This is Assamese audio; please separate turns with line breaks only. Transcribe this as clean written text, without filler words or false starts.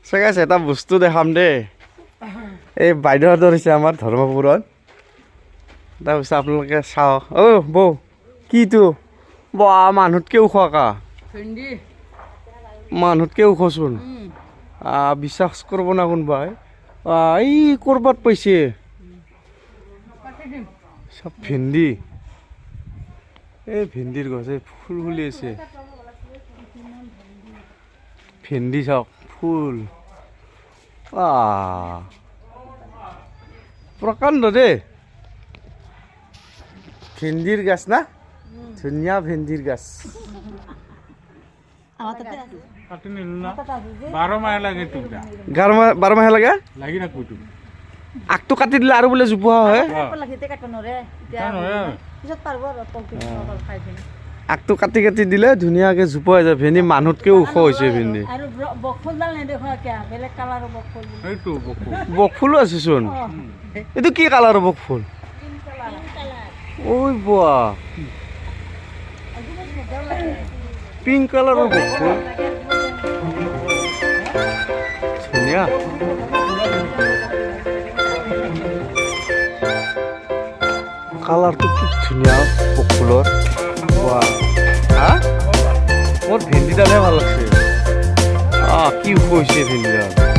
গাইছ এটা বস্তু দেখাম দেই এই বাইদেউহঁতৰ হৈছে আমাৰ ধৰ্মপুৰত তাৰপিছত আপোনালোকে চাওক বৌ কিটো বা মানুহতকৈ ওখ কা মানুহতকৈ ওখচোন বিশ্বাস কৰিব না কোনোবাই এই ক'ৰবাত পাইছে চব ভেন্দি এই ভেন্দিৰ গছ এই ফুল ফুলি আছে ভেন্দি চাওক ফুল প্ৰকাণ্ড দেই ভেন্দিৰ গাছ না ধুনীয়া ভেন্দিৰ গাছ
12 মাহে লাগে তো
12 মাহে লাগে
লাগি থাকবো তো
আগটো কাটি দিলে আৰু বোলে জোপোহা হয় আগটো কাটি কাটি দিলে ধুনীয়াকৈ জোপোহা হৈ যায় ভেন্দি মানুহতকৈ ওখ হৈছে ভেন্দি বকফুলো আছে চোন এইটো কি কালাৰৰ বকফুল ঐ বোৱা পিংক কালাৰৰ বকফুল ধুনীয়া কালাৰটো কি ধুনীয়া বকফুলৰ হা মোৰ ভেন্দিডালহে ভাল লাগছে কি হৈছে ভেন্দিডাল